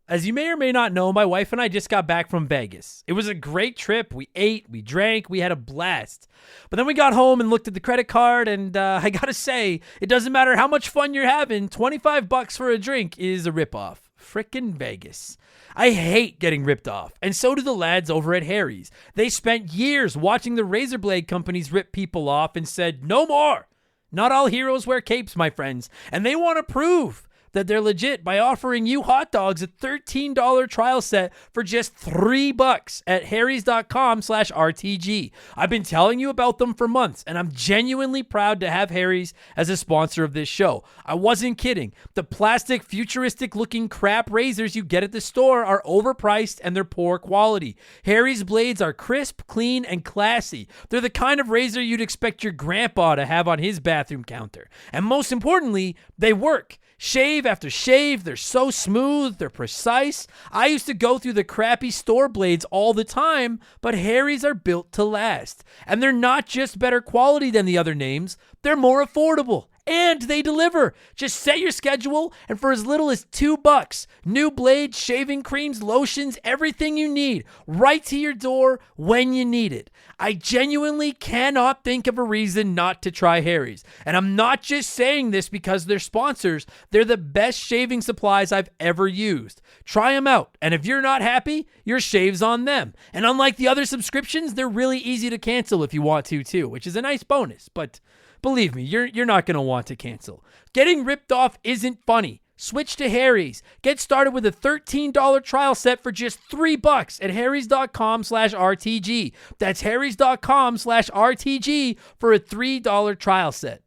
As you may or may not know, my wife and I just got back from Vegas. It was a great trip. We ate, we drank, we had a blast. But then we got home and looked at the credit card, and I gotta say, it doesn't matter how much fun you're having, $25 for a drink is a ripoff. Frickin' Vegas. I hate getting ripped off, and so do the lads over at Harry's. They spent years watching the razor blade companies rip people off and said, no more. Not all heroes wear capes, my friends, and they want to prove that they're legit by offering you hot dogs a $13 trial set for just $3 at harrys.com/RTG. I've been telling you about them for months, and I'm genuinely proud to have Harry's as a sponsor of this show. I wasn't kidding. The plastic, futuristic-looking crap razors you get at the store are overpriced and they're poor quality. Harry's blades are crisp, clean, and classy. They're the kind of razor you'd expect your grandpa to have on his bathroom counter. And most importantly, they work. Shave after shave, they're so smooth, they're precise. I used to go through the crappy store blades all the time, but Harry's are built to last. And they're not just better quality than the other names, they're more affordable. And they deliver. Just set your schedule, and for as little as $2, new blades, shaving creams, lotions, everything you need, right to your door when you need it. I genuinely cannot think of a reason not to try Harry's. And I'm not just saying this because they're sponsors. They're the best shaving supplies I've ever used. Try them out, and if you're not happy, your shave's on them. And unlike the other subscriptions, they're really easy to cancel if you want to too, which is a nice bonus, but believe me, you're not going to want to cancel. Getting ripped off isn't funny. Switch to Harry's. Get started with a $13 trial set for just $3 at harrys.com/RTG. That's harrys.com/RTG for a $3 trial set.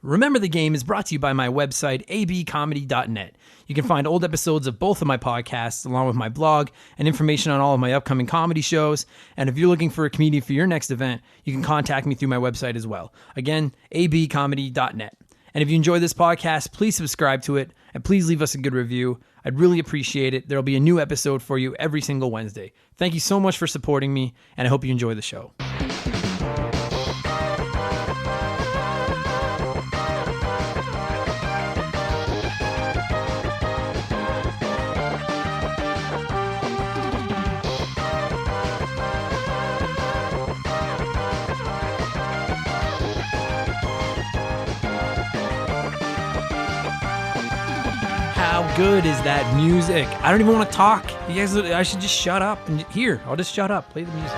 Remember the Game is brought to you by my website, abcomedy.net. You can find old episodes of both of my podcasts, along with my blog, and information on all of my upcoming comedy shows. And if you're looking for a comedian for your next event, you can contact me through my website as well. Again, abcomedy.net. And if you enjoy this podcast, please subscribe to it, and please leave us a good review. I'd really appreciate it. There'll be a new episode for you every single Wednesday. Thank you so much for supporting me, and I hope you enjoy the show. How good is that music? I don't even want to talk. You guys, I should just shut up. And here, I'll just shut up. Play the music.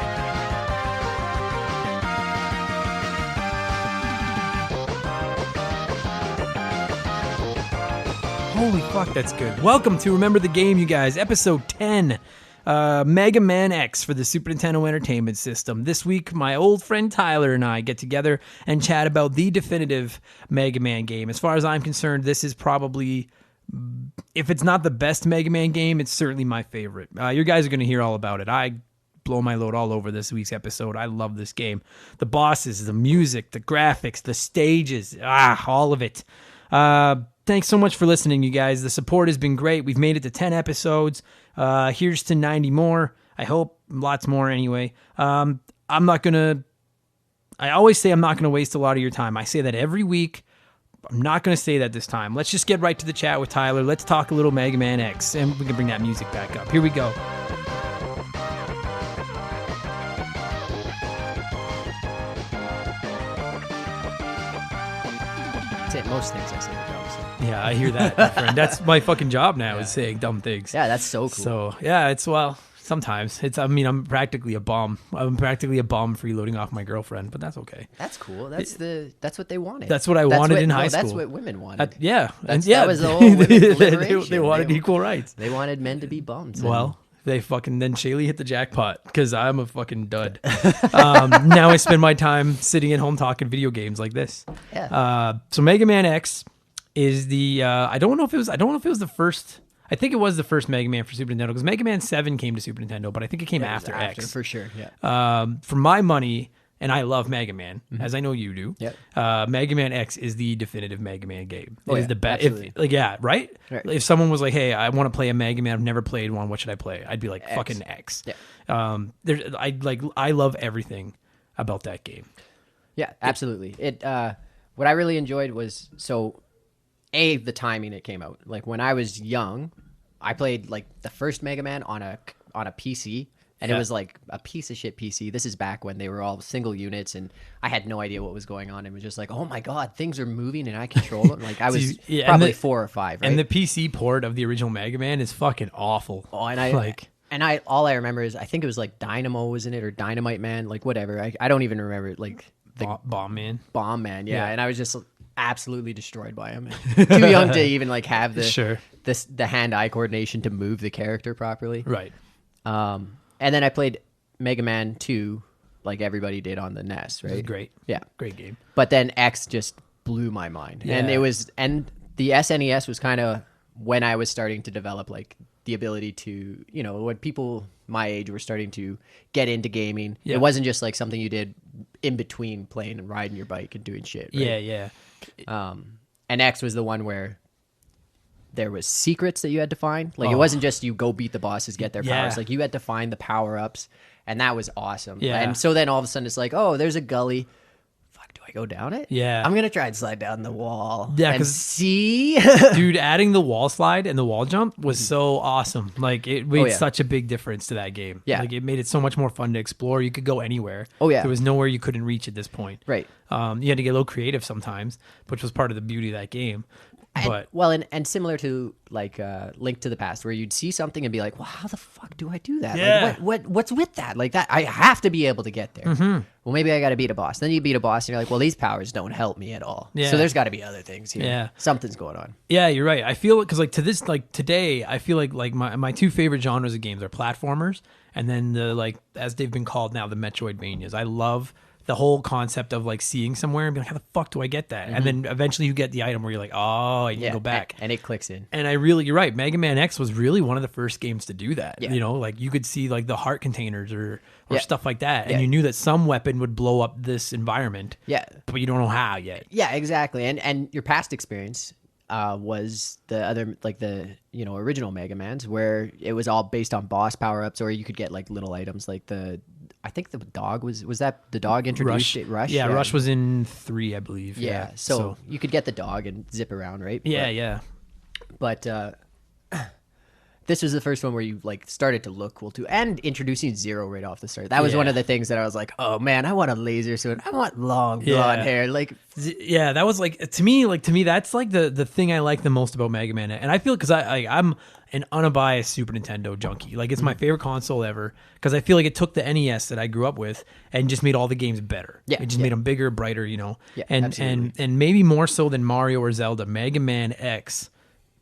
Holy fuck, that's good. Welcome to Remember the Game, you guys. Episode 10. Mega Man X for the Super Nintendo Entertainment System. This week, my old friend Tyler and I get together and chat about the definitive Mega Man game. As far as I'm concerned, this is probably, if it's not the best Mega Man game, it's certainly my favorite. You guys are going to hear all about it. I blow my load all over this week's episode. I love this game. The bosses, the music, the graphics, the stages, all of it. Thanks so much for listening, you guys. The support has been great. We've made it to 10 episodes. Here's to 90 more. I hope lots more anyway. I always say I'm not going to waste a lot of your time. I say that every week. I'm not going to say that this time. Let's just get right to the chat with Tyler. Let's talk a little Mega Man X, and we can bring that music back up. Here we go. That's it. Most things I say are dumb. So. Yeah, I hear that, my friend. That's my fucking job now, is saying dumb things. Yeah, that's so cool. So, yeah, sometimes. I'm practically a bum. I'm practically a bum freeloading off my girlfriend, but that's okay. That's cool. That's what they wanted. That's what I wanted in high school. That's what women wanted. That was the whole women's liberation. They wanted equal rights. They wanted men to be bums. Well, then Shaylee hit the jackpot because I'm a fucking dud. Now I spend my time sitting at home talking video games like this. Yeah. So Mega Man X is the I don't know if it was the first. I think it was the first Mega Man for Super Nintendo because Mega Man 7 came to Super Nintendo, but I think it came after X. For sure, yeah. For my money, and I love Mega Man, as I know you do, yep. Mega Man X is the definitive Mega Man game. It is the best. Right? If someone was like, hey, I want to play a Mega Man, I've never played one, what should I play? I'd be like, X. Fucking X. Yeah. I love everything about that game. Yeah, absolutely. What I really enjoyed was, the timing it came out. Like when I was young, I played like the first Mega Man on a PC, and it Yeah. was like a piece of shit PC. This is back when they were all single units, and I had no idea what was going on. It was just like, oh my god, things are moving, and I control them. Like I was Yeah, and probably the- 4 or 5, right? And the PC port of the original Mega Man is fucking awful. Oh, and I all I remember is I think it was like Dynamo was in it, or Dynamite Man, like whatever. I don't even remember like the Bomb Man. Bomb Man, yeah. Yeah. And I was just absolutely destroyed by him. Too young to even like have the hand-eye coordination to move the character properly. Right. And then I played Mega Man 2 like everybody did on the NES, right? It was great. Yeah. Great game. But then X just blew my mind. And the SNES was kind of when I was starting to develop like the ability to, you know, when people my age were starting to get into gaming. Yeah. It wasn't just like something you did in between playing and riding your bike and doing shit. Right? Yeah. And X was the one where there was secrets that you had to find. Like it wasn't just you go beat the bosses, get their Yeah. powers. Like you had to find the power-ups, and that was awesome. Yeah. And so then all of a sudden it's like, oh, there's a gully. Fuck, do I go down it? Yeah. I'm gonna try and slide down the wall. Yeah, and 'cause- see. Dude, adding the wall slide and the wall jump was so awesome. Like it made yeah. such a big difference to that game. Yeah. Like it made it so much more fun to explore. You could go anywhere. Oh, yeah. There was nowhere you couldn't reach at this point. Right. You had to get a little creative sometimes, which was part of the beauty of that game. But And similar to like Link to the Past, where you'd see something and be like, "Well, how the fuck do I do that? Yeah. Like, what's with that? Like that, I have to be able to get there. Mm-hmm. Well, maybe I got to beat a boss. Then you beat a boss, and you're like, "Well, these powers don't help me at all. Yeah. So there's got to be other things here. Yeah. Something's going on." yeah, you're right. I feel because like to this like today, I feel like my two favorite genres of games are platformers and then the like as they've been called now the Metroidvanias. I love the whole concept of like seeing somewhere and be like, how the fuck do I get that? And then eventually you get the item where you're like, oh, I need to go back. and it clicks in. And you're right. Mega Man X was really one of the first games to do that. Yeah. You know, like you could see like the heart containers or Yeah. stuff like that. And Yeah. you knew that some weapon would blow up this environment. Yeah. But you don't know how yet. Yeah, exactly. And your past experience was the other like the original Mega Mans, where it was all based on boss power ups, or you could get like little items like I think the dog was that the dog introduced it? Rush. Yeah, Rush was in 3, I believe. Yeah. So you could get the dog and zip around, right? yeah. But this was the first one where you like started to look cool too, and introducing Zero right off the start. That was one Yeah. of the things that I was like, oh man, I want a laser suit. I want long Yeah. blonde hair. Like, Yeah, that was like to me that's like the thing I like the most about Mega Man. And I feel because I'm an unbiased Super Nintendo junkie. Like it's my favorite console ever because I feel like it took the NES that I grew up with and just made all the games better. Yeah, It just yeah. made them bigger, brighter, you know. Yeah, and absolutely. and maybe more so than Mario or Zelda, Mega Man X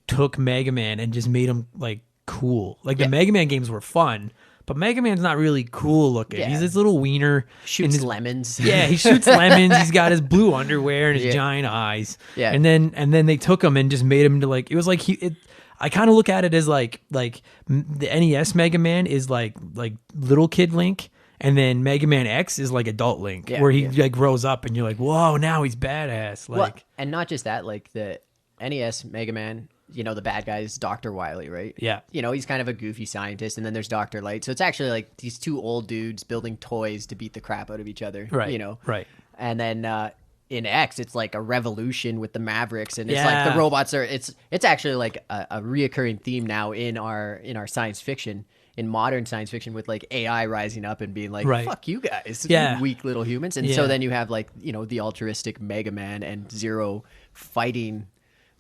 took Mega Man and just made him like cool. Like Yeah. the Mega Man games were fun, but Mega Man's not really cool looking. Yeah. He's this little wiener. shoots in his- lemons. yeah, he shoots lemons. He's got his blue underwear and his Yeah. giant eyes. Yeah. and then they took him and just made him into like it was like I kind of look at it as like the NES Mega Man is like little kid Link, and then Mega Man X is like adult Link, Yeah, where he yeah. like grows up and you're like, whoa, now he's badass. Like, Well, and not just that, like the NES Mega Man, the bad guy is Dr. Wily, right? Yeah. He's kind of a goofy scientist, and then there's Dr. Light. So it's actually like these two old dudes building toys to beat the crap out of each other, right, right. And then in X, it's like a revolution with the Mavericks, and it's like Yeah. the robots are. It's actually like a reoccurring theme now in our science fiction, in modern science fiction, with like AI rising up and being like, Right. "Fuck you guys, Yeah. you weak little humans." And Yeah. so then you have like the altruistic Mega Man and Zero fighting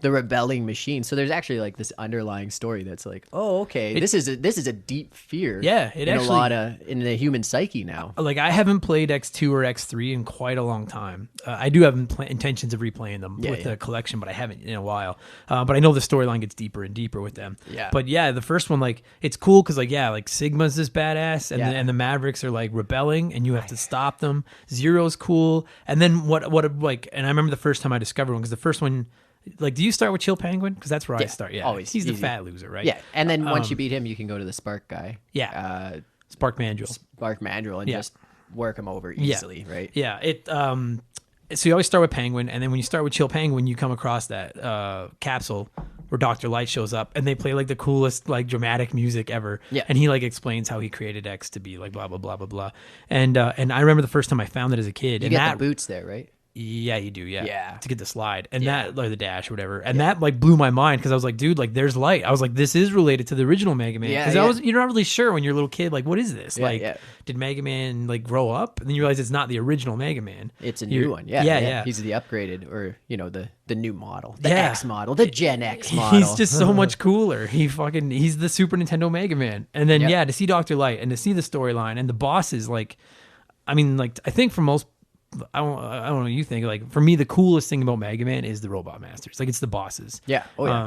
the rebelling machine. So there's actually like this underlying story that's like, oh, okay, this is a deep fear. Yeah, it in actually- in the human psyche now. Like I haven't played X2 or X3 in quite a long time. I do have intentions of replaying them with yeah. the collection, but I haven't in a while. But I know the storyline gets deeper and deeper with them. Yeah. But yeah, the first one, like it's cool because like Sigma's this badass, and Yeah. and the Mavericks are like rebelling, and you have to stop them. Zero's cool, and then what like, and I remember the first time I discovered one because the first one. Like, do you start with Chill Penguin? Because that's where I Yeah, start. Yeah, always. he's the Easy. fat loser, right? Yeah, and then once you beat him, you can go to the Spark guy. Yeah. Spark Mandrill. Spark Mandrill, and Yeah. just work him over Yeah. easily, right? Yeah, it. So you always start with Penguin, and then when you start with Chill Penguin, you come across that capsule where Dr. Light shows up, and they play like the coolest like dramatic music ever. Yeah. and he like explains how he created X to be like blah blah blah blah blah. And I remember the first time I found it as a kid, You and get that the boots there, right? Yeah, you do. Yeah. Yeah. To get the slide and Yeah. that, like the dash or whatever. And that like blew my mind because I was like, dude, like there's light. I was like, this is related to the original Mega Man. Yeah, Because yeah. you're not really sure when you're a little kid, like, what is this? Yeah, like, yeah. did Mega Man like grow up? And then you realize it's not the original Mega Man. It's a You're- new one. Yeah, Yeah. He's the upgraded, or the new model, the Yeah. X model, the Gen X model. He's just so much cooler. He's the Super Nintendo Mega Man. And then Yep. to see Dr. Light and to see the storyline and the bosses, like, I mean, like I think for most, I don't know what you think. Like for me, the coolest thing about Mega Man is the Robot Masters. Like it's the bosses. Yeah. Oh yeah.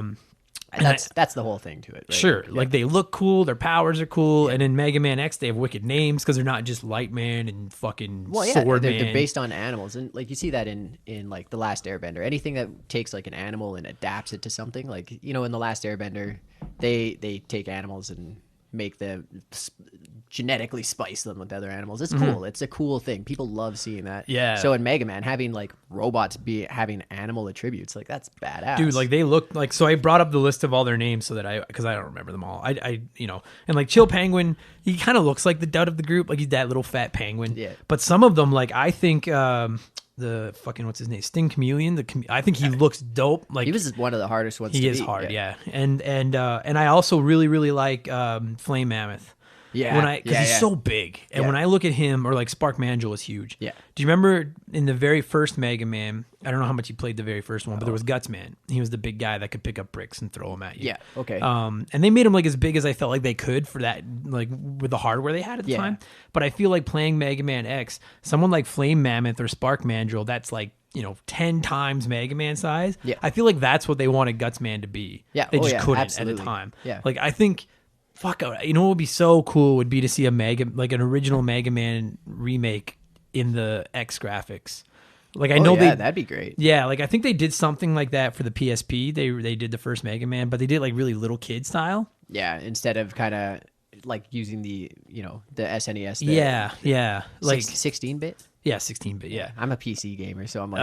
And that's the whole thing to it. Right? Sure, Yeah. like they look cool, their powers are cool, and in Mega Man X they have wicked names because they're not just Light Man and fucking Well, yeah, Sword they're Man. based on animals, and like you see that in like the Last Airbender. Anything that takes like an animal and adapts it to something, like in the Last Airbender, they take animals and make them genetically spice them with other animals. It's cool. It's a cool thing. People love seeing that. Yeah. So in Mega Man, having like robots having animal attributes, like that's badass, Dude, like they look like, so I brought up the list of all their names so that because I don't remember them all. I and like Chill Penguin, he kind of looks like the dud of the group, like he's that little fat penguin. Yeah. But some of them, like I think the fucking what's his name, Sting Chameleon. I think he looks dope. Like he was one of the hardest ones. he to is beat. hard, yeah. And I also really like Flame Mammoth. Yeah, Because he's so big, and when I look at him, or like Spark Mandrill is huge. Yeah. Do you remember in the very first Mega Man? I don't know how much you played the very first one, but there was Guts Man. He was the big guy that could pick up bricks and throw them at you. Yeah, okay. And they made him like as big as I felt like they could for that, like with the hardware they had at the Yeah. time. But I feel like playing Mega Man X, someone like Flame Mammoth or Spark Mandrill, that's like 10 times Mega Man size. Yeah. I feel like that's what they wanted Guts Man to be. Yeah. They Oh, just yeah, couldn't absolutely. at the time. Yeah. Like I think. Fuck, what would be so cool would be to see an original Mega Man remake in the X graphics. Like I know that'd be great. yeah, like I think they did something like that for the PSP. They did the first Mega Man, but they did like really little kid style. Yeah, instead of kind of like using the SNES. Yeah, like 16-bit. yeah, 16-bit. Yeah. I'm a PC gamer, so I'm like,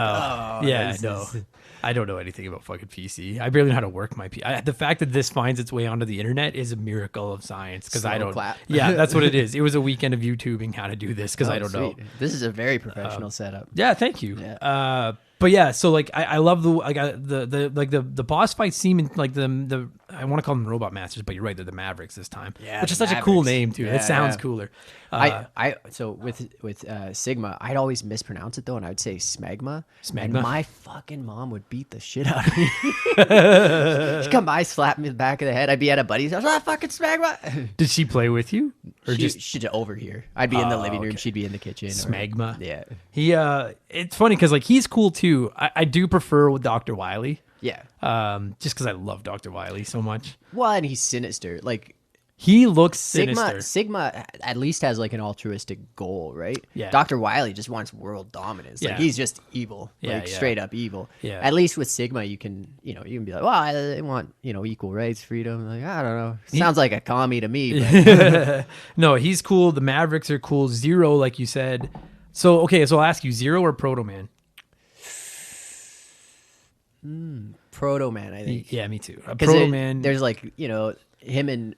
Yeah, this no, is- I don't know anything about fucking PC. I barely know how to work my PC. The fact that this finds its way onto the internet is a miracle of science because I Slow don't. clap. Yeah, that's what it is. It was a weekend of YouTubing how to do this because I don't know. Sweet. This is a very professional setup. Yeah, thank you. Yeah. But yeah, so like I love the boss fight seem like the I want to call them Robot Masters, but you're right, they're the Mavericks this time. Yeah, which is the such a cool Mavericks. name too. Yeah, It sounds yeah. cooler. So with Sigma, I'd always mispronounce it though, and I'd say Smegma. Smegma? And my fucking mom would beat the shit out of me. She'd come by, slap me in the back of the head. I'd be at a buddy's house. Fucking Smegma. Did she play with you or She'd over here. I'd be in the living room. okay. She'd be in the kitchen. Smegma? Yeah. He it's funny because like he's cool too. I do prefer with Dr. Wily. Yeah. Just because I love Dr. Wily so much. Well, and he's sinister. Like He looks sinister. Sigma at least has like an altruistic goal, right? Yeah. Dr. Wily just wants world dominance. Like Yeah. he's just evil. Yeah, like yeah. straight up evil. Yeah. At least with Sigma you can be like, well, I want, equal rights, freedom. Like, I don't know. Sounds like a commie to me, but No, he's cool. The Mavericks are cool. Zero, like you said. So okay, so I'll ask you, Zero or Proto Man? Proto Man, I think. Yeah, me too. Because Proto Man. there's like, him and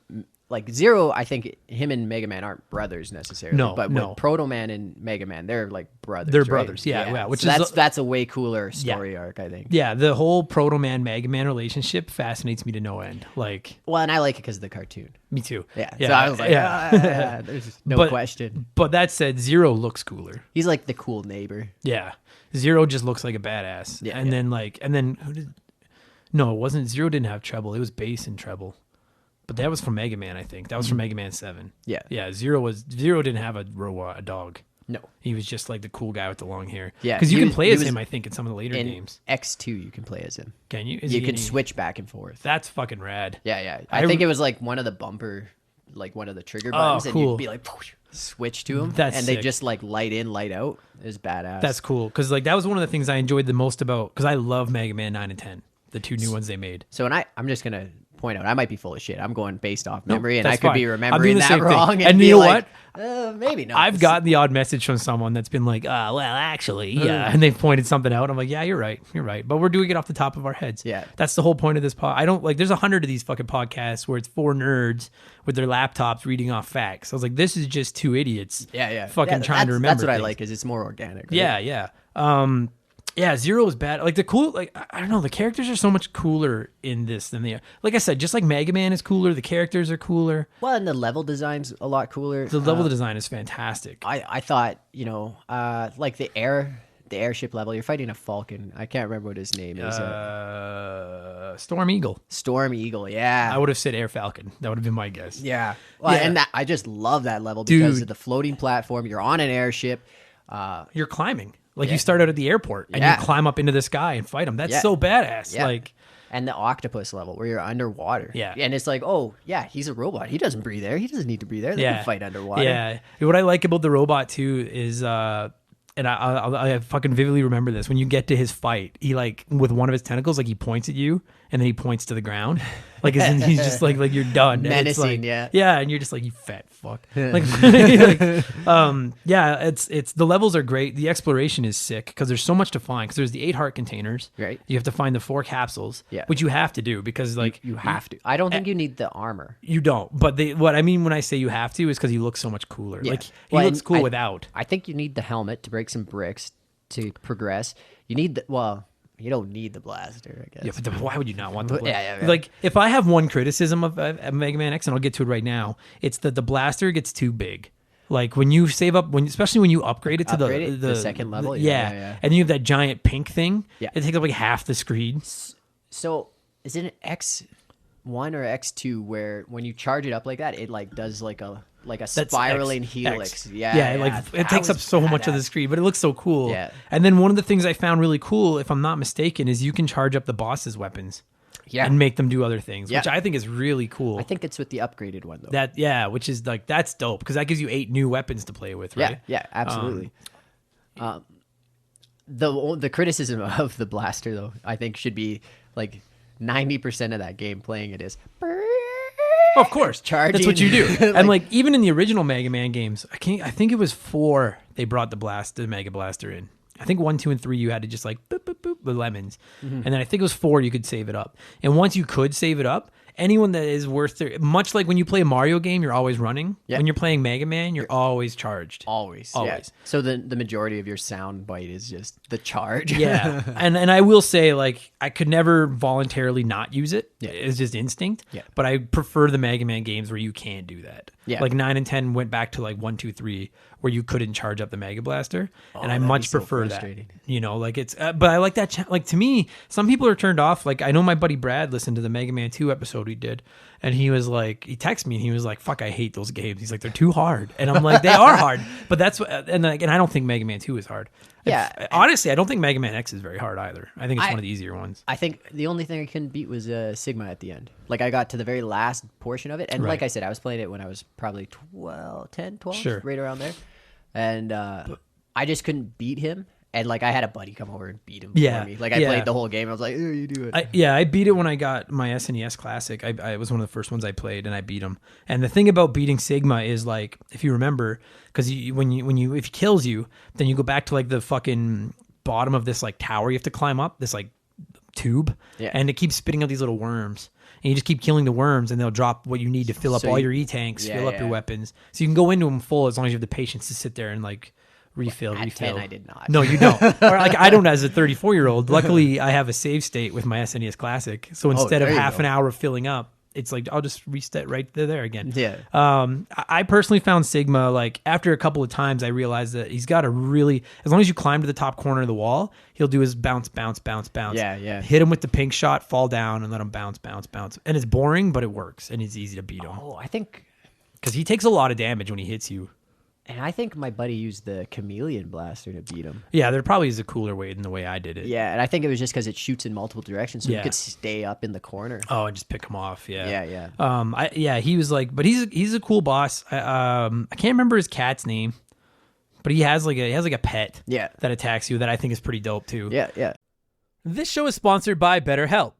like Zero, I think him and Mega Man aren't brothers necessarily. No, but no. with Proto Man and Mega Man, they're like brothers. They're right? brothers, yeah, which So is that's a way cooler story arc, I think. Yeah, the whole Proto Man Mega Man relationship fascinates me to no end. Like, Well, and I like it because of the cartoon. me too. Yeah. So I was like, there's no But- question. But that said, Zero looks cooler. He's like the cool neighbor. Yeah, Zero just looks like a badass. Yeah, and yeah. then who did? No, it wasn't. Zero didn't have treble. It was bass and treble. But that was from Mega Man, I think. That was from Mega Man 7. Yeah. Yeah, Zero didn't have a dog. No. He was just like the cool guy with the long hair. Yeah, because you he can was- play he as was him, I think, in some of the later In games. X2, you can play as him. Can you? Is You he can any- switch back and forth. That's fucking rad. Yeah, yeah. I I think it was like one of the bumper, like one of the trigger buttons, and cool. you'd be like, switch to them. That's and sick. they just like light in, light out. It was badass. That's cool because like that was one of the things I enjoyed the most about because I love Mega Man 9 and 10, the two new ones they made. So, and I'm just going to point out, I might be full of shit. I'm going based off memory, and that's I could fine. be I'm remembering doing the that same thing. wrong. And be you know like, maybe not. I've gotten the odd message from someone that's been like, well, actually, yeah, and they've pointed something out. I'm like, yeah, you're right, but we're doing it off the top of our heads. Yeah. That's the whole point of this pod. I don't like. There's 100 of these fucking podcasts where it's four nerds with their laptops reading off facts. I was like, this is just two idiots. Yeah, yeah. Fucking Yeah, trying to that's remember. what I things. like, is it's more organic. Right? Yeah, yeah. Yeah, Zero is bad. Like the cool, like I don't know, the characters are so much cooler in this than they are. Like I said, just like Mega Man is cooler, the characters are cooler. Well, and the level design's a lot cooler. The level design is fantastic. I thought, like the airship level, you're fighting a Falcon. I can't remember what his name is. Storm Eagle. Storm Eagle, yeah. I would have said Air Falcon. That would have been my guess. Yeah. Well, Yeah. and I just love that level because Dude. of the floating platform. You're on an airship. You're climbing. Like you start out at the airport and Yeah. you climb up into the sky and fight them. That's Yeah. so badass. Yeah. Like, And the octopus level where you're underwater. Yeah. And it's like, oh, yeah, he's a robot. He doesn't breathe air. He doesn't need to breathe air. They can fight underwater. Yeah. What I like about the robot too is, and I fucking vividly remember this. When you get to his fight, he like with one of his tentacles, like he points at you and then he points to the ground, like he's just like you're done. And it's Menacing, like, yeah. yeah, and you're just like you fat fuck. Like, yeah, it's the levels are great. The exploration is sick because there's so much to find. Because there's the 8 heart containers. Right. You have to find the 4 capsules. Yeah. Which you have to do because like You have to. I don't think you need the armor. you don't. But what I mean when I say you have to is because he looks so much cooler. Yeah. Like he Well, looks and cool I- without. I think you need the helmet to break some bricks to progress. You need you don't need the blaster, I guess. Yeah, but why would you not want the Yeah, blaster? yeah, yeah. Like, if I have one criticism of Mega Man X, and I'll get to it right now, it's that the blaster gets too big. Like when you save up, especially when you upgrade it to The second level? yeah, Yeah. and you have that giant pink thing. Yeah. It takes up like half the screen. So is it an X1 or X2 where when you charge it up like that, it like does like a That's spiraling X. helix? X. Yeah, like it that takes up was so much of the badass. screen, but it looks so cool. Yeah. And then one of the things I found really cool, if I'm not mistaken, is you can charge up the boss's weapons. Yeah. And make them do other things, Yeah. which I think is really cool. I think it's with the upgraded one though. Which is like that's dope because that gives you 8 new weapons to play with, right? Yeah, absolutely. The criticism of the blaster though, I think should be like 90% of that game playing it is Of course, Charging. That's what you do. Like- And like even in the original Mega Man games, I think it was 4 they brought the Mega Blaster in. I think 1, 2, and 3 you had to just like boop boop boop the lemons, and then I think it was 4 you could save it up. And once you could save it up, anyone that is worth their much like when you play a Mario game, you're always running. Yeah. When you're playing Mega Man, you're always charged. always. Always. Yeah. So the majority of your sound bite is just the charge. Yeah, and I will say like I could never voluntarily not use it. Yeah. It's just instinct. Yeah. But I prefer the Mega Man games where you can do that. Yeah. Like 9 and 10 went back to like 1, 2, 3 where you couldn't charge up the Mega Blaster, and I that'd be much so prefer that. frustrating. You know, like it's but I like that. Like to me, some people are turned off. Like I know my buddy Brad listened to the Mega Man 2 episode we did, and he was like, he texted me and he was like, "Fuck, I hate those games." He's like, "They're too hard," and I'm like, "They are hard," but that's what. And I don't think Mega Man 2 is hard. Yeah. Honestly, I don't think Mega Man X is very hard either. I think it's one of the easier ones. I think the only thing I couldn't beat was Sigma at the end. Like I got to the very last portion of it, and Right. like I said, I was playing it when I was probably 10, 12, Sure. right around there, and I just couldn't beat him. And like I had a buddy come over and beat him Yeah, for me. Like I yeah. played the whole game. I was like, "Oh, you do it." I beat it when I got my SNES Classic. I was one of the first ones I played, and I beat him. And the thing about beating Sigma is like, if you remember, because if he kills you, then you go back to like the fucking bottom of this like tower you have to climb up, this like tube, Yeah. and it keeps spitting out these little worms. And you just keep killing the worms, and they'll drop what you need to fill up So all you- your E-tanks, Yeah, fill up your yeah. weapons. So you can go into them full as long as you have the patience to sit there and like refill. At 10, I did not. No, you don't. Or like I don't as a 34-year-old. Luckily, I have a save state with my SNES Classic. So instead of there you half go. an hour of filling up, it's like I'll just reset right there again. Yeah. I personally found Sigma like after a couple of times I realized that he's got a really as long as you climb to the top corner of the wall, he'll do his bounce, bounce, bounce, bounce. Yeah, yeah. Hit him with the pink shot, fall down, and let him bounce, bounce, bounce. And it's boring, but it works, and it's easy to beat him Oh, I think, because he takes a lot of damage when he hits you. and I think my buddy used the chameleon blaster to beat him. Yeah, there probably is a cooler way than the way I did it. Yeah, and I think it was just because it shoots in multiple directions, so Yeah. you could stay up in the corner. Oh, and just pick him off. Yeah, yeah. He was like, but he's a cool boss. I can't remember his cat's name, but he has like a pet. Yeah. That attacks you that I think is pretty dope too. Yeah, yeah. This show is sponsored by BetterHelp.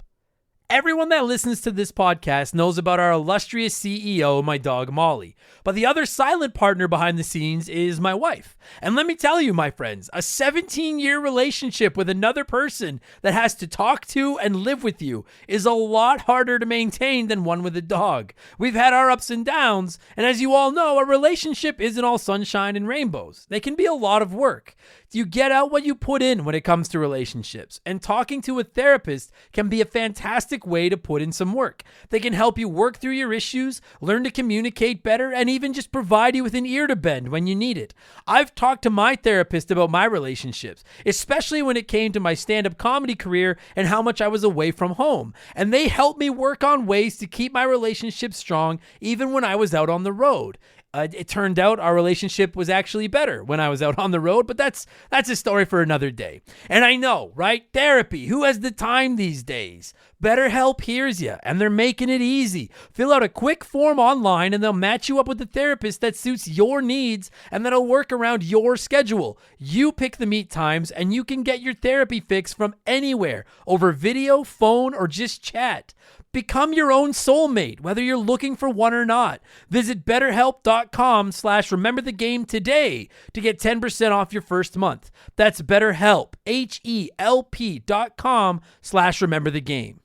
Everyone that listens to this podcast knows about our illustrious CEO, my dog Molly. But the other silent partner behind the scenes is my wife. And let me tell you, my friends, a 17-year relationship with another person that has to talk to and live with you is a lot harder to maintain than one with a dog. We've had our ups and downs, and as you all know, a relationship isn't all sunshine and rainbows. They can be a lot of work. You get out what you put in when it comes to relationships, and talking to a therapist can be a fantastic way to put in some work. They can help you work through your issues, learn to communicate better, and even just provide you with an ear to bend when you need it. I've talked to my therapist about my relationships, especially when it came to my stand-up comedy career and how much I was away from home, and they helped me work on ways to keep my relationship strong even when I was out on the road. It turned out our relationship was actually better when I was out on the road, but that's a story for another day. And I know, right? Therapy. Who has the time these days? BetterHelp hears you, and they're making it easy. Fill out a quick form online, and they'll match you up with a therapist that suits your needs and that'll work around your schedule. You pick the meet times, and you can get your therapy fix from anywhere, over video, phone, or just chat. Become your own soulmate, whether you're looking for one or not. Visit BetterHelp.com/rememberthegame today to get 10% off your first month. That's BetterHelp, HELP.com/rememberthegame.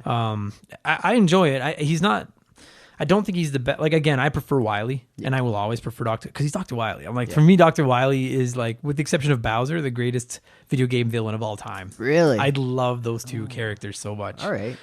I enjoy it. He's not. I don't think he's the best. Like, again, I prefer Wily, and I will always prefer Dr. Because he's Dr. Wily. I'm like, for me, Dr. Wily is like, with the exception of Bowser, the greatest video game villain of all time. Really? I love those two characters so much. All right.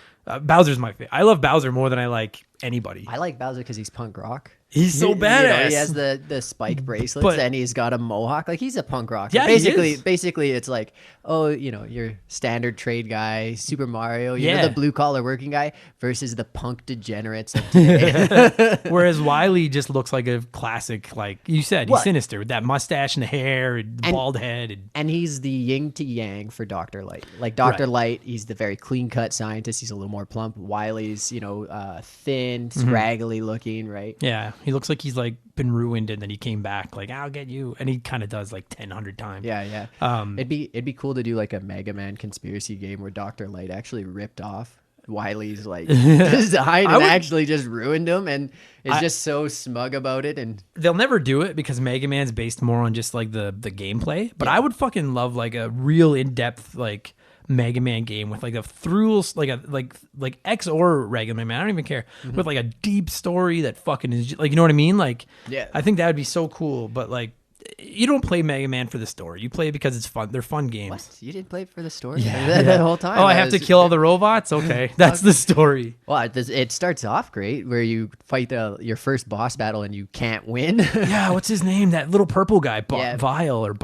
Bowser's my favorite. I love Bowser more than I like anybody. I like Bowser because he's punk rock. He's so badass. He has the spike bracelets and he's got a mohawk. Like, he's a punk rock. Yeah, basically, it's like, oh, your standard trade guy, Super Mario, you know, the blue collar working guy versus the punk degenerates of today. Whereas Wily just looks like a classic, like you said, he's sinister with that mustache and the hair and bald head. And he's the yin to yang for Dr. Light. Like, Dr. Light, he's the very clean cut scientist. He's a little more plump. Wily's, thin, scraggly looking, right? Yeah. He looks like he's like been ruined and then he came back like, I'll get you. And he kind of does like 100 times. Yeah. It'd be cool to do like a Mega Man conspiracy game where Dr. Light actually ripped off Wily's like design and actually just ruined him and is just so smug about it. And they'll never do it because Mega Man's based more on just like the gameplay. But I would fucking love like a real in-depth like Mega Man game with like a through like X or regular Man, I don't even care, with like a deep story that fucking is like, you know what I mean? Like, I think that would be so cool. But like, you don't play Mega Man for the story. You play it because it's fun. They're fun games. What? You didn't play it for the story? Yeah. That whole time. Oh, I have to kill all the robots? Okay. That's the story. Well, it starts off great where you fight your first boss battle and you can't win. Yeah, what's his name? That little purple guy, Vile or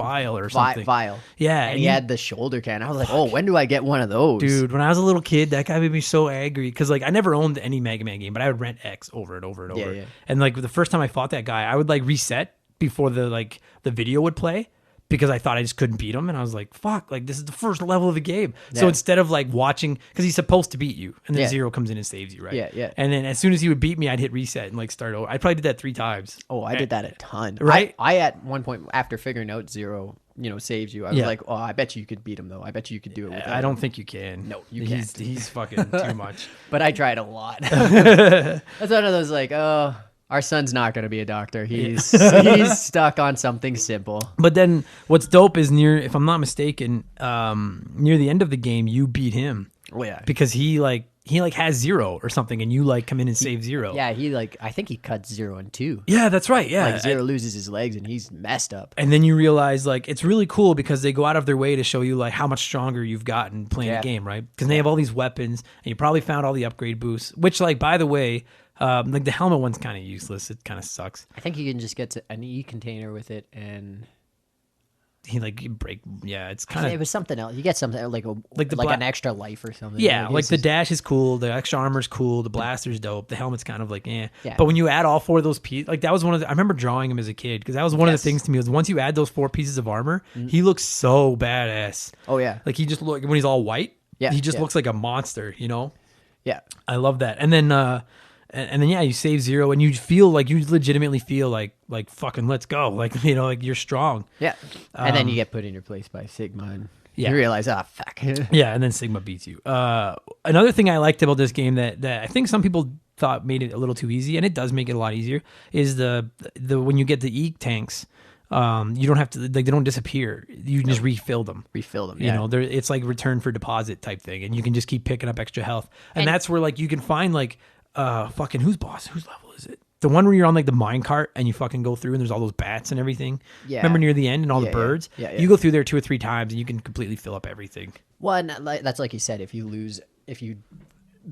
something. Vile. Yeah. And he had the shoulder cannon. I was like, oh, when do I get one of those? Dude, when I was a little kid, that guy made me so angry because like I never owned any Mega Man game, but I would rent X over and over and over. Yeah. And like the first time I fought that guy, I would like reset before the video would play because I thought I just couldn't beat him, and I was like, fuck, like this is the first level of the game. So instead of like watching, because he's supposed to beat you and then Zero comes in and saves you, right? Yeah. And then as soon as he would beat me, I'd hit reset and like start over. I probably did that 3 times. Oh, I did that a ton. Right? I at one point after figuring out Zero saves you, I was like, oh, I bet you could beat him though. I bet you could do it with I don't think you can. No, you can't. He's fucking too much. But I tried a lot. That's one of those like, oh, our son's not going to be a doctor. He's stuck on something simple. But then what's dope is if I'm not mistaken, near the end of the game, you beat him. Oh, yeah. Because he has Zero or something, and you like come in and save Zero. Yeah, I think he cuts Zero in 2. Yeah, that's right. Yeah. Like Zero loses his legs and he's messed up. And then you realize like it's really cool because they go out of their way to show you like how much stronger you've gotten playing the game, right? Because they have all these weapons and you probably found all the upgrade boosts, which like, by the way, like the helmet one's kind of useless. It kind of sucks. I think you can just get an E container with it and he like you break. Yeah, it's kind of. It was something else. You get something like an extra life or something. Yeah, like the dash is cool. The extra armor's cool. The blaster's dope. The helmet's kind of like Yeah. But when you add all 4 of those pieces, like that was one of the. I remember drawing him as a kid because that was one of the things to me was once you add those 4 pieces of armor, he looks so badass. Oh yeah. Like he just look when he's all white. Yeah. He just looks like a monster. You know. Yeah. I love that. And then. And then you save Zero and you legitimately feel like fucking let's go, like like you're strong. Yeah. And then you get put in your place by Sigma and Yeah. You realize, fuck. Yeah, and then Sigma beats you. Another thing I liked about this game that I think some people thought made it a little too easy, and it does make it a lot easier, is the when you get the E tanks, you don't have to, like, they don't disappear. You can just refill them. Refill them, You know, it's like return for deposit type thing, and you can just keep picking up extra health. And that's where, like, you can find, like, fucking whose level is it? The one where you're on, like, the minecart and you fucking go through and there's all those bats and everything. Yeah. Remember near the end and all the Yeah, birds? yeah. You go through there 2 or 3 times and you can completely fill up everything. Well, and that's like you said, if you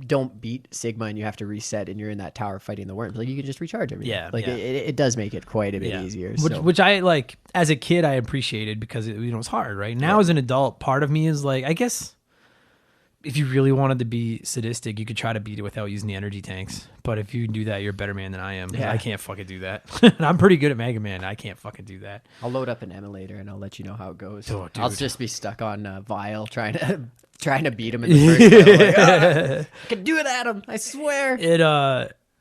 don't beat Sigma and you have to reset and you're in that tower fighting the worms, like, you can just recharge everything. Yeah, Like, yeah. It does make it quite a bit easier. Which I, like, as a kid, I appreciated because it was hard, right? Now as an adult, part of me is like, I guess if you really wanted to be sadistic, you could try to beat it without using the energy tanks. But if you do that, you're a better man than I am. Yeah. I can't fucking do that. And I'm pretty good at Mega Man. I can't fucking do that. I'll load up an emulator and I'll let you know how it goes. Oh, I'll dude. just be stuck on Vile trying to beat him in the first level. Like, I can do it, Adam. I swear.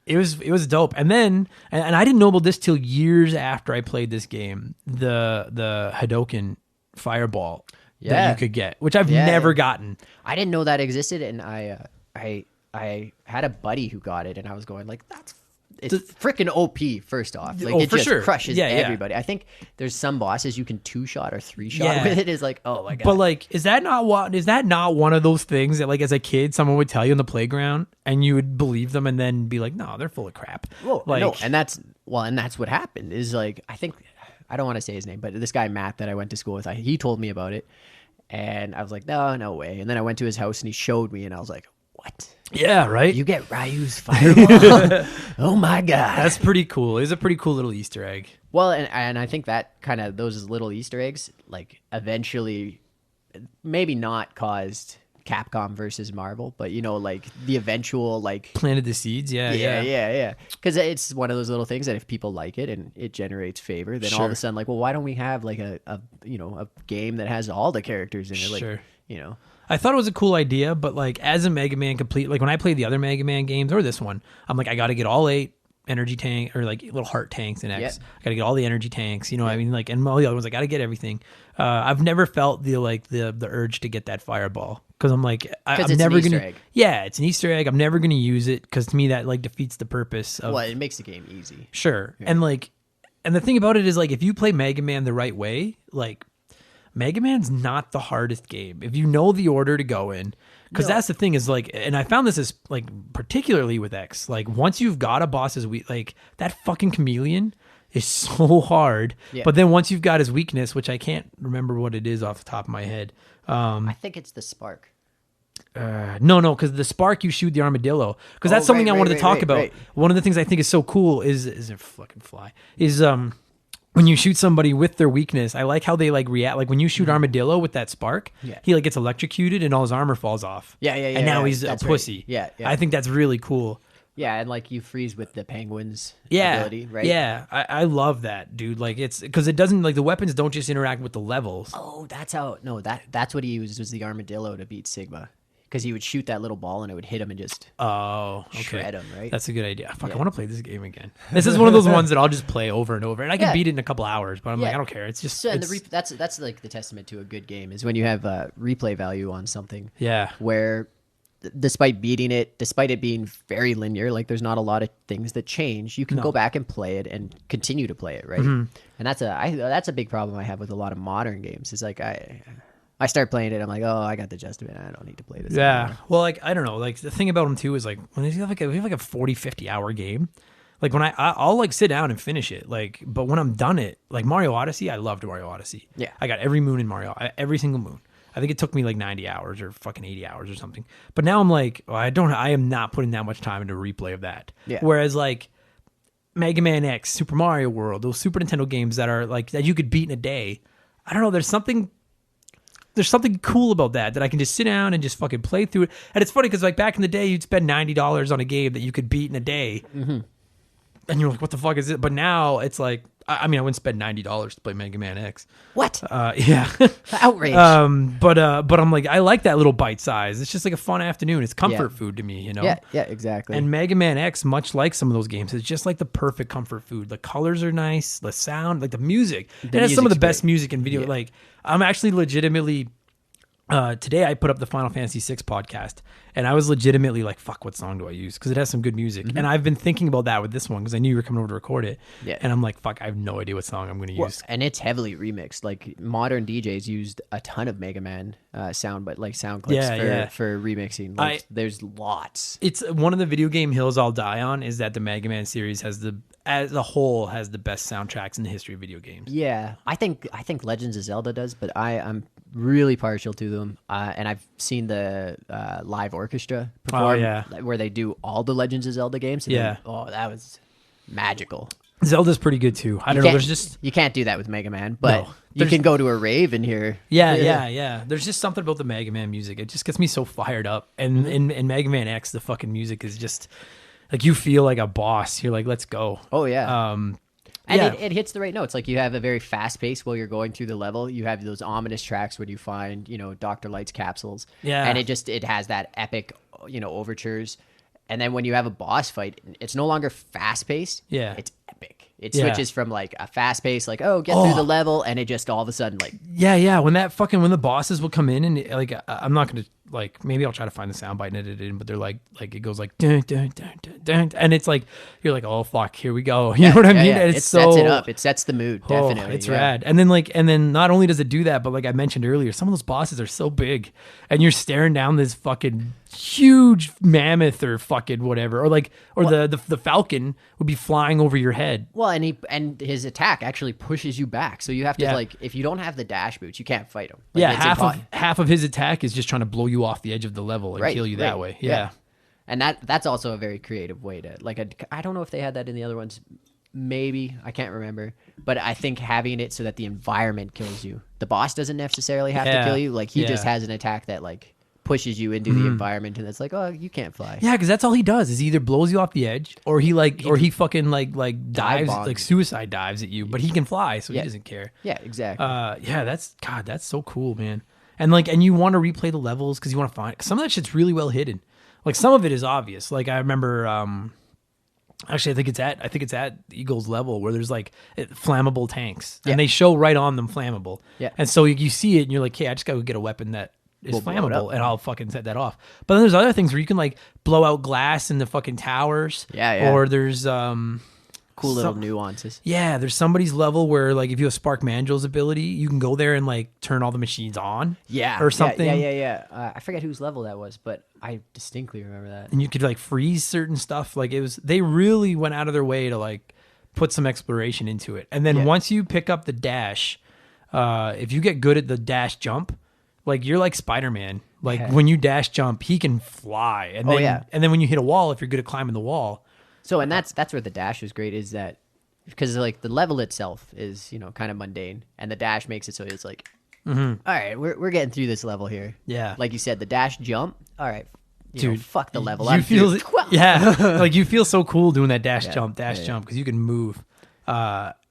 It was dope. And then and I didn't know about this till years after I played this game. The Hadoken fireball that Yeah. you could get, which I've Yeah. never gotten. I didn't know that existed, and I had a buddy who got it, and I was going like, it's freaking OP. First off, like, Oh, it for just sure. crushes Yeah, yeah. everybody. I think there's some bosses you can 2-shot or 3-shot Yeah. with it. Is like, oh my god. But, like, is that not one of those things that, like, as a kid, someone would tell you in the playground and you would believe them and then be like, no, they're full of crap. Well, like, no, and that's what happened. Is like, I don't want to say his name, but this guy Matt that I went to school with, he told me about it, and I was like, no way. And then I went to his house and he showed me, and I was like, what? yeah, right. You get Ryu's fireball? Oh my god. That's pretty cool. It's a pretty cool little Easter egg. Well, and I think that kind of those little Easter eggs, like, eventually, maybe not caused Capcom versus Marvel, but, you know, like, the eventual, like, Planted the seeds. yeah. Because it's one of those little things that if people like it and it generates favor, then all of Sure. a sudden, like, well, why don't we have, like, a game that has all the characters in it? Like, Sure. you know. I thought it was a cool idea, but, like, as a Mega Man complete, like, when I played the other Mega Man games or this one, I'm like, I got to get all 8 energy tank or, like, little heart tanks in X. Yeah. I got to get all the energy tanks, you know what I mean? Like, and all the other ones, I got to get everything. I've never felt the urge to get that fireball because I'm like, I'm it's never an Easter gonna. egg. Yeah, it's an Easter egg. I'm never gonna use it because to me that, like, defeats the purpose of. Well, it makes the game easy. Sure. And, like, and the thing about it is, like, if you play Mega Man the right way, like, Mega Man's not the hardest game if you know the order to go in. Because that's the thing is, like, and I found this is, like, particularly with X, like, once you've got a boss's like, that fucking chameleon is so hard. Yeah. But then once you've got his weakness, which I can't remember what it is off the top of my head. I think it's the spark. No, because the spark you shoot the armadillo. Because that's something I wanted to talk about. One of the things I think is so cool is a fucking fly is when you shoot somebody with their weakness. I like how they, like, react. Like when you shoot armadillo with that spark, he, like, gets electrocuted and all his armor falls off. Yeah. And now he's That's a right. pussy. Yeah. I think that's really cool. Yeah, and, like, you freeze with the penguin's Yeah, ability, right? Yeah, I love that, dude. Like, it's because it doesn't, like, the weapons don't just interact with the levels. Oh, that's what he used was the armadillo to beat Sigma. Because he would shoot that little ball and it would hit him and just Oh, okay. shred him, right? That's a good idea. Fuck, I Yeah. want to play this game again. This is one of those ones that I'll just play over and over, and I can Yeah. beat it in a couple hours. But I'm like, Yeah. I don't care. It's just So, and it's- that's like the testament to a good game is when you have replay value on something. yeah. Where, despite beating it, despite it being very linear, like, there's not a lot of things that change. You can go back and play it and continue to play it, right? Mm-hmm. And that's a big problem I have with a lot of modern games. It's like I start playing it, I'm like, oh, I got the gist of it. I don't need to play this. Yeah. anymore. Well, like, I don't know. Like, the thing about them too is, like, when you have like a 40, 50 hour game, like, when I'll like sit down and finish it. Like, but when I'm done it, like Mario Odyssey, I loved Mario Odyssey. Yeah. I got every moon in Mario, every single moon. I think it took me like 90 hours or fucking 80 hours or something. But now I'm like, well, I am not putting that much time into a replay of that. Yeah. Whereas, like, Mega Man X, Super Mario World, those Super Nintendo games that are like that you could beat in a day. I don't know. There's something cool about that I can just sit down and just fucking play through it. And it's funny because, like, back in the day, you'd spend $90 on a game that you could beat in a day. Mm-hmm. And you're like, what the fuck is it? But now it's like, I mean, I wouldn't spend $90 to play Mega Man X. What? Yeah. Outrage. But I'm like, I like that little bite size. It's just like a fun afternoon. It's comfort food to me, you know? Yeah, exactly. And Mega Man X, much like some of those games, is just like the perfect comfort food. The colors are nice, the sound, like the music. It has some of the music's best great. music in video. Yeah. Like, I'm actually legitimately today I put up the Final Fantasy VI podcast, and I was legitimately like, fuck, what song do I use? Because it has some good music. And I've been thinking about that with this one because I knew you were coming over to record it. Yeah. And I'm like, fuck, I have no idea what song I'm going to use. And it's heavily remixed. Like modern DJs used a ton of Mega Man sound clips for remixing. Like, there's lots. It's one of the video game hills I'll die on is that the Mega Man series as a whole has the best soundtracks in the history of video games. Yeah, I think Legends of Zelda does, but I'm really partial to them. And I've seen the live orchestra perform where they do all the Legends of Zelda games. And that was magical. Zelda's pretty good too. I don't know. There's just you can't do that with Mega Man, but you can go to a rave and hear. Yeah. There's just something about the Mega Man music. It just gets me so fired up. And in Mega Man X, the fucking music is just like you feel like a boss. You're like, let's go. Oh yeah. And it hits the right notes. Like you have a very fast pace while you're going through the level. You have those ominous tracks when you find, Dr. Light's capsules. Yeah. And it has that epic, overtures. And then when you have a boss fight, it's no longer fast paced. Yeah. It's epic. It switches from like a fast pace, like, get through the level, and it just all of a sudden like when the bosses will come in and like I'm not gonna like maybe I'll try to find the soundbite and edit it in, but they're like it goes like dun, dun, dun, dun, dun, and it's like you're like, oh fuck, here we go. You know what I mean? Yeah. It sets it up. It sets the mood. Definitely. It's rad. And then not only does it do that, but like I mentioned earlier, some of those bosses are so big, and you're staring down this fucking huge mammoth or fucking whatever, or the falcon would be flying over your head. Well, and his attack actually pushes you back, so you have to like if you don't have the dash boots, you can't fight him. Like, half of his attack is just trying to blow you off the edge of the level and kill you that way. Yeah. And that's also a very creative way to I don't know if they had that in the other ones. Maybe, I can't remember, but I think having it so that the environment kills you. The boss doesn't necessarily have to kill you. Like he just has an attack that like pushes you into the environment, and it's like, oh, you can't fly. Yeah, because that's all he does is he either blows you off the edge or he fucking dives, like suicide dives at you, but he can fly, so he doesn't care. Yeah, exactly. That's so cool, man. And you want to replay the levels because you want to find some of that shit's really well hidden. Like some of it is obvious. Like I remember, actually, I think it's at Eagle's level where there's like flammable tanks, and they show right on them flammable. Yeah, and so you see it, and you're like, hey, I just gotta get a weapon that is flammable, and I'll fucking set that off. But then there's other things where you can like blow out glass in the fucking towers. Yeah. Or there's cool little nuances. Yeah, there's somebody's level where like if you have Spark Manjo's ability, you can go there and like turn all the machines on. Yeah. Or something. Yeah. I forget whose level that was, but I distinctly remember that. And you could like freeze certain stuff. Like they really went out of their way to like put some exploration into it. And then once you pick up the dash, if you get good at the dash jump, like you're like Spider-Man. Like when you dash jump, he can fly. And then, and then when you hit a wall, if you're good at climbing the wall. So, and that's where the dash is great, is that because like the level itself is, kind of mundane, and the dash makes it so it's like, all right, we're getting through this level here. Yeah. Like you said, the dash jump. All right. Dude, fuck the level. Like you feel so cool doing that dash jump because you can move.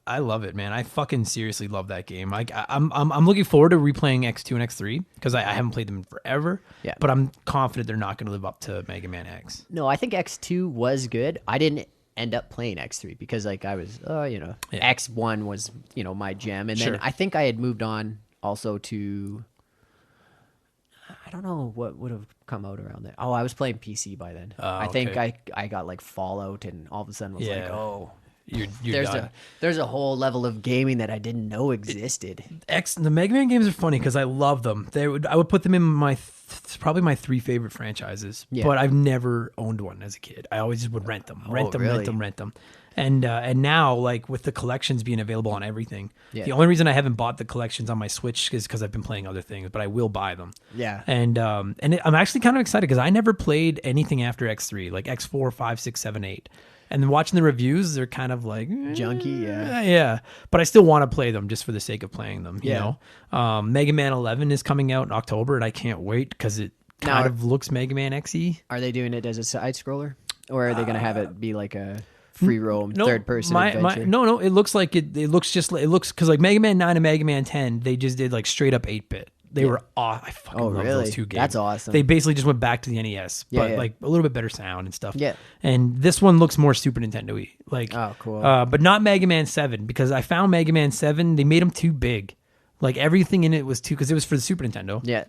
I love it, man. I fucking seriously love that game. Like I'm looking forward to replaying X2 and X3 because I haven't played them in forever. Yeah. But I'm confident they're not going to live up to Mega Man X. No, I think X2 was good. I didn't end up playing X3 because like I was, X1 was, my gem. And then I think I had moved on also to, I don't know what would have come out around there. Oh, I was playing PC by then. I think I got like Fallout, and all of a sudden was like, oh. There's a whole level of gaming that I didn't know existed. The Mega Man games are funny because I love them. I would put them in my probably my 3 favorite franchises. Yeah. But I've never owned one as a kid. I always just would rent them. Rent them. And now, like with the collections being available on everything, the only reason I haven't bought the collections on my Switch is because I've been playing other things. But I will buy them. Yeah. And I'm actually kind of excited because I never played anything after X3, like X4, 5, 6, 7, 8. And then watching the reviews, they're kind of like junky, yeah. But I still want to play them just for the sake of playing them. You know, Mega Man 11 is coming out in October, and I can't wait because it kind of looks Mega Man XE. Are they doing it as a side scroller, or are they going to have it be like a free roam third person adventure? No. It looks like it looks because like Mega Man 9 and Mega Man 10, they just did like straight up 8-bit. They were I fucking love those 2 games. That's awesome. They basically just went back to the NES, but like a little bit better sound and stuff. Yeah. And this one looks more Super Nintendo-y. Like, oh, cool. But not Mega Man 7 because I found Mega Man 7, they made them too big. Like everything in it was too, because it was for the Super Nintendo. Yeah.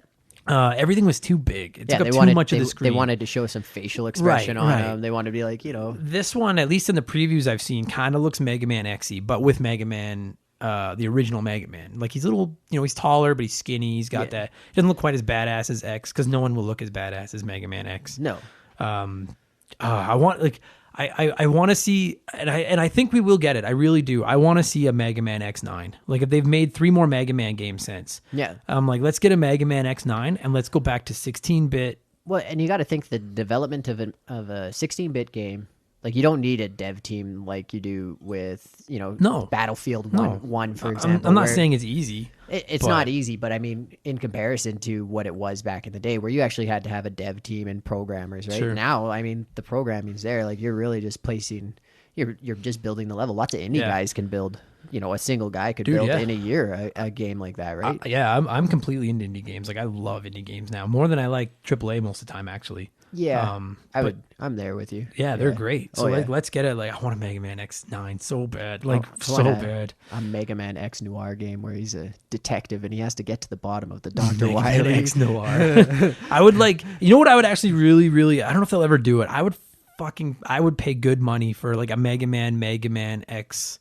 Everything was too big. It Yeah, took they up too much of the They screen. wanted to show some facial expression on right. them. They wanted to be like, This one, at least in the previews I've seen, kind of looks Mega Man X-y, but with Mega Man, the original Mega Man. Like he's a little, he's taller, but he's skinny. He's got that. He doesn't look quite as badass as X, because no one will look as badass as Mega Man X. no. I want I want to see, and I think we will get it. I really do. I want to see a Mega Man X9. Like if they've made 3 more Mega Man games since. Yeah. I'm like, let's get a Mega Man X9 and let's go back to 16-bit. Well, and you got to think the development of a 16-bit game. Like you don't need a dev team like you do with No. Battlefield No. 1 for example. I'm not where saying it's easy. it's but- not easy, but I mean, in comparison to what it was back in the day, where you actually had to have a dev team and programmers, right? Sure. Now, I mean, the programming's there. Like you're really just you're just building the level. Lots of indie Yeah. guys can build. A single guy could Dude, build yeah. in a year a game like that, right? Yeah, I'm completely into indie games. Like I love indie games now more than I like AAA most of the time, actually. Yeah, but- I'm there with you. Yeah, they're great. So Oh, yeah. let's get it. Like I want a Mega Man X9 so bad, like I so want bad. a Mega Man X Noir game where he's a detective and he has to get to the bottom of the Dr. Mega Man Wily. X Noir. I would like. You know what? I would actually really, really. I don't know if they'll ever do it. I would pay good money for like a Mega Man X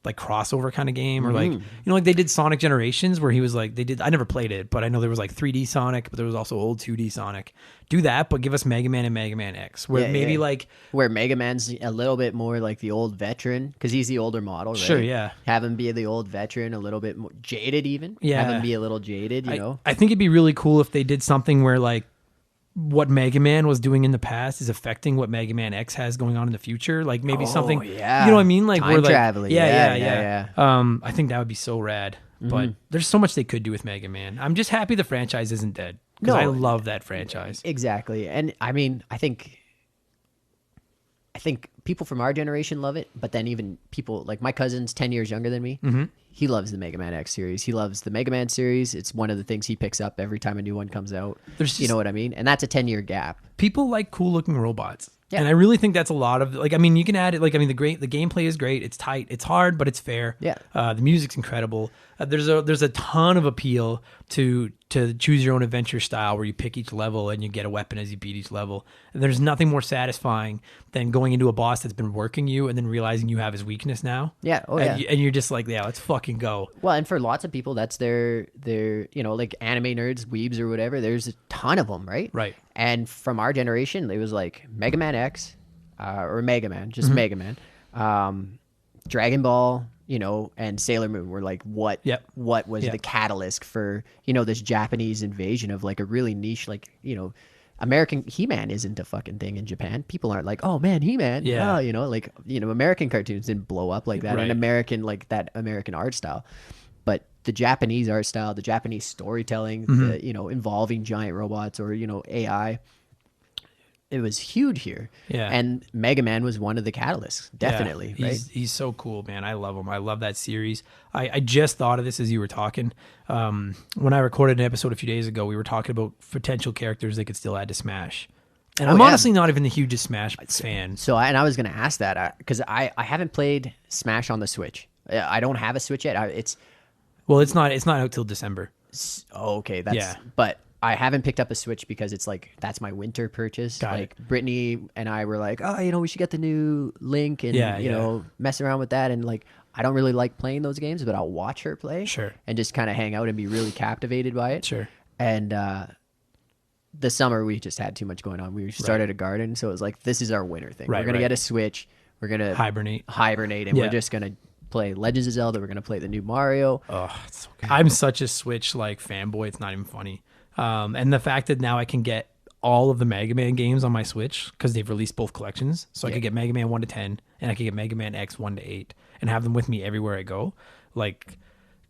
like crossover kind of game, or like like they did Sonic Generations where he was like I never played it, but I know there was like 3D Sonic, but there was also old 2D Sonic. Do that, but give us Mega Man and Mega Man X, where Yeah, maybe yeah. like Where Mega Man's a little bit more like the old veteran because he's the older model, right? Sure, yeah. Have him be the old veteran, a little bit more jaded, even. Yeah. Have him be a little jaded, you know. I think it'd be really cool if they did something where like what Mega Man was doing in the past is affecting what Mega Man X has going on in the future. Like maybe something, yeah. you know what I mean? Like Time we're like, traveling. yeah. I think that would be so rad. But there's so much they could do with Mega Man. I'm just happy the franchise isn't dead because No. I love that franchise. Exactly, and I mean, I think people from our generation love it, but then even people like my cousin's 10 years younger than me. He loves the Mega Man X series. He loves the Mega Man series. It's one of the things he picks up every time a new one comes out. There's You just- know what I mean? And that's a 10-year gap. People like cool looking robots. Yeah. And I really think that's a lot of like, I mean, you can add it. Like, I mean, the gameplay is great. It's tight. It's hard, but it's fair. Yeah. The music's incredible. There's a ton of appeal to choose your own adventure style where you pick each level and you get a weapon as you beat each level. And there's nothing more satisfying than going into a boss that's been working you and then realizing you have his weakness now. Yeah. Oh, And, yeah. and you're just like, yeah, let's fucking go. Well, and for lots of people, that's their like anime nerds, weebs, or whatever. There's a ton of them, right? Right. And from our generation, it was like Mega Man X, or Mega Man, just Mega Man, Dragon Ball, and Sailor Moon were like what was Yeah. the catalyst for this Japanese invasion of like a really niche, like American He-Man isn't a fucking thing in Japan. People aren't like, oh man, He-Man. Yeah. American cartoons didn't blow up like that, Right. and American like that American art style. But the Japanese art style, the Japanese storytelling, the involving giant robots or AI, it was huge here. Yeah. And Mega Man was one of the catalysts, definitely. Yeah, right? he's so cool, man. I love him. I love that series. I just thought of this as you were talking. When I recorded an episode a few days ago, we were talking about potential characters they could still add to Smash. And I'm yeah. honestly not even the hugest Smash fan. So I was going to ask that because I haven't played Smash on the Switch. I don't have a Switch yet. It's not out till December. okay. That's Yeah. But I haven't picked up a Switch because it's like that's my winter purchase. Got like Brittany and I were like, oh, we should get the new Link and mess around with that. And like, I don't really like playing those games, but I'll watch her play. Sure. And just kind of hang out and be really captivated by it. Sure. And the summer we just had too much going on. We started a garden, so it was like this is our winter thing. Right, We're gonna right. get a Switch. We're gonna Hibernate. and Yeah. we're just gonna play Legends of Zelda. We're gonna play the new Mario. Oh, it's so good. I'm such a Switch like fanboy. It's not even funny. And the fact that now I can get all of the Mega Man games on my Switch because they've released both collections, so I could get Mega Man 1 to 10 and I could get Mega Man X 1 to 8 and have them with me everywhere I go. Like,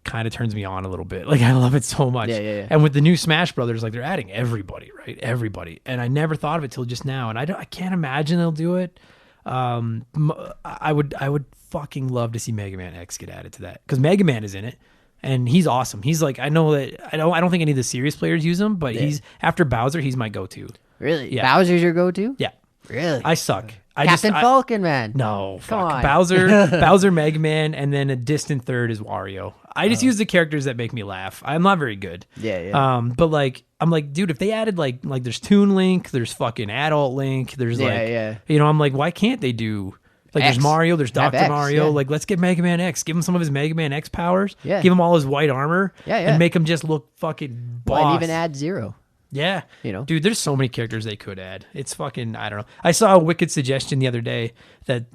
kind of turns me on a little bit. Like, I love it so much. Yeah. And with the new Smash Brothers, like they're adding everybody, right? Everybody. And I never thought of it till just now. And I can't imagine they'll do it. I would fucking love to see Mega Man X get added to that because Mega Man is in it. And he's awesome. He's like, I know that I don't think any of the serious players use him, but he's after Bowser, he's my go-to. Really? Yeah. Bowser's your go-to? Yeah. Really? I suck. Captain Falcon, man. No, Come fuck. on. Bowser, Mega Man, and then a distant third is Wario. I just use the characters that make me laugh. I'm not very good. Yeah. But like, I'm like, dude, if they added like there's Toon Link, there's fucking Adult Link, there's you know, I'm like, why can't they do like X. there's Mario, there's Have Dr. X, Mario, yeah. like let's get Mega Man X, give him some of his Mega Man X powers, Yeah. give him all his white armor, Yeah. and make him just look fucking boss. Well, and even add Zero. Yeah. You know? Dude, there's so many characters they could add. It's fucking, I don't know. I saw a wicked suggestion the other day that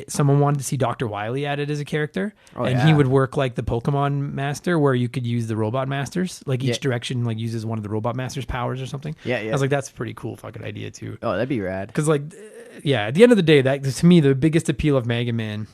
someone wanted to see Dr. Wily added as a character. And he yeah. would work like the Pokemon Master where you could use the Robot Masters. Like each Yeah. direction like uses one of the Robot Masters' powers or something. Yeah. I was like, that's a pretty cool fucking idea too. Oh, that'd be rad. Because like, yeah, at the end of the day, that to me, the biggest appeal of Mega Man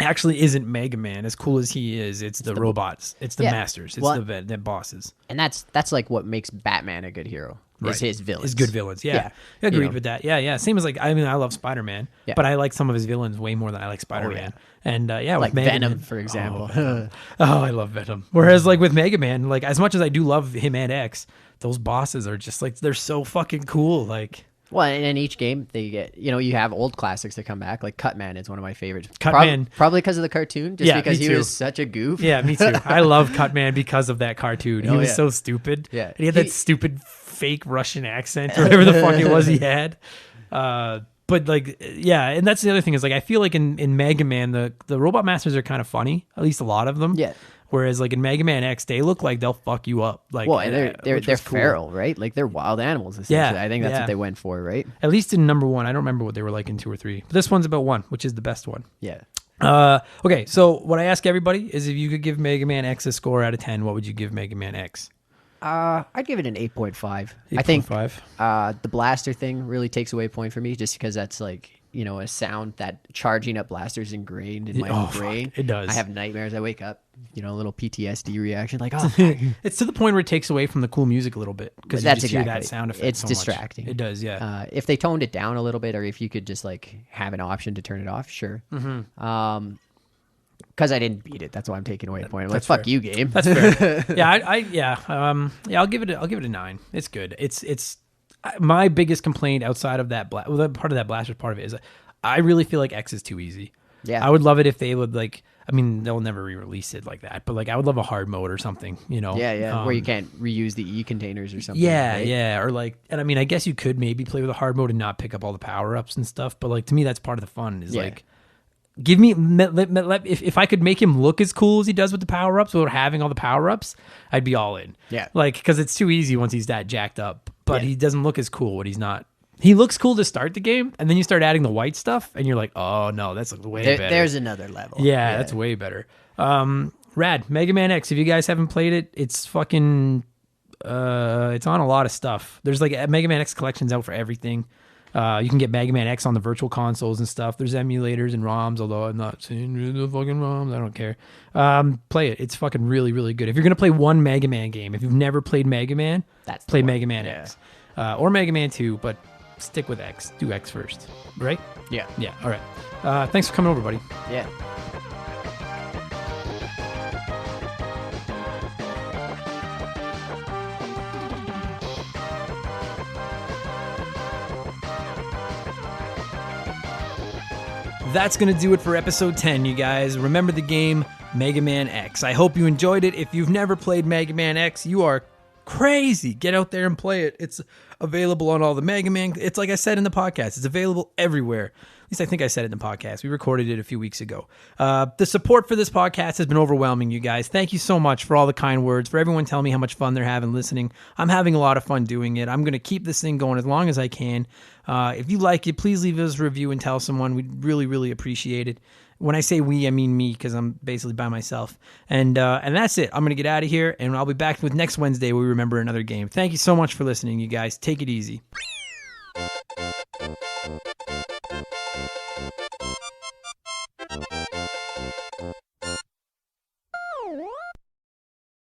actually isn't Mega Man, as cool as he is. It's the robots. It's the Yeah. masters. It's Well, the bosses. And that's like what makes Batman a good hero. Is his villains. His good villains. Yeah. Yeah. I agreed You know. with that. Yeah. Same as like, I mean, I love Spider-Man, Yeah. but I like some of his villains way more than I like Spider-Man. And yeah, Like with Mega Venom, Man- for example. Oh, I love Venom. Whereas like with Mega Man, like as much as I do love him and X, those bosses are just like, they're so fucking cool. Like, Well, and in each game, they get, you know, you have old classics that come back. Like Cutman is one of my favorites. Cutman. Probably because of the cartoon, just Yeah, because me he too. was such a goof. yeah, me too. I love Cutman because of that cartoon. He Oh, was yeah. so stupid. Yeah. And he had that stupid fake Russian accent or whatever the fuck it was he had. But like, yeah, and that's the other thing is like I feel like in Mega Man the Robot Masters are kind of funny, at least a lot of them. Yeah. Whereas like in Mega Man X, they look like they'll fuck you up. Like, Well, and they're which was cool. feral, right? Like they're wild animals. Essentially. Yeah, I think that's yeah. what they went for, right? At least in number 1, I don't remember what they were like in 2 or 3. But this one's about 1, which is the best one. Yeah. Okay, so what I ask everybody is if you could give Mega Man X a score out of 10, what would you give Mega Man X? I'd give it an 8.5. I think 8.5. the blaster thing really takes away a point for me, just because that's like, you know, a sound that charging up blasters ingrained in my Oh, fuck, brain. it does. I have nightmares. I wake up, you know, a little PTSD reaction, like, oh, It's to the point where it takes away from the cool music a little bit because you that's just exactly hear that sound effect. It's so much. distracting. It does, yeah. If they toned it down a little bit, or if you could just like have an option to turn it off, sure. Because I didn't beat it, that's why I'm taking away a point. I'm like, That's fuck fair. you, game. That's fair. Yeah, I'll give it a 9. It's good. It's my biggest complaint outside of that part of that blaster part of it is I really feel like X is too easy. Yeah. I would love it if they would like. I mean, they'll never re-release it like that, but like I would love a hard mode or something. You know? Yeah, where you can't reuse the E containers or something. Yeah, right? yeah, or like, and I mean, I guess you could maybe play with a hard mode and not pick up all the power ups and stuff, but like to me, that's part of the fun. Is Yeah. like, give me if I could make him look as cool as he does with the power ups without having all the power ups, I'd be all in. Yeah. like because it's too easy once he's that jacked up, but Yeah. he doesn't look as cool when he's not. He looks cool to start the game, and then you start adding the white stuff, and you're like, oh no, that's way better. There's another level. Yeah, that's way better. Rad. Mega Man X. If you guys haven't played it, it's fucking it's on a lot of stuff. There's like Mega Man X collections out for everything. You can get Mega Man X on the virtual consoles and stuff. There's emulators and ROMs, although I'm not seeing the fucking ROMs. I don't care. Play it. It's fucking really, really good. If you're gonna play one Mega Man game, if you've never played Mega Man, That's the play one. Mega Man Yeah. X. Or Mega Man 2, but stick with X. Do X first. Right? Yeah. Yeah. All right. Thanks for coming over, buddy. Yeah. That's going to do it for episode 10, you guys. Remember the game Mega Man X. I hope you enjoyed it. If you've never played Mega Man X, you are crazy. Get out there and play it. It's available on all the Mega Man. It's like I said in the podcast. It's available everywhere. At least I think I said it in the podcast. We recorded it a few weeks ago. The support for this podcast has been overwhelming, you guys. Thank you so much for all the kind words, for everyone telling me how much fun they're having listening. I'm having a lot of fun doing it. I'm going to keep this thing going as long as I can. If you like it, please leave us a review and tell someone. We'd really, really appreciate it. When I say we, I mean me, because I'm basically by myself. And that's it. I'm going to get out of here, and I'll be back with next Wednesday where we remember another game. Thank you so much for listening, you guys. Take it easy.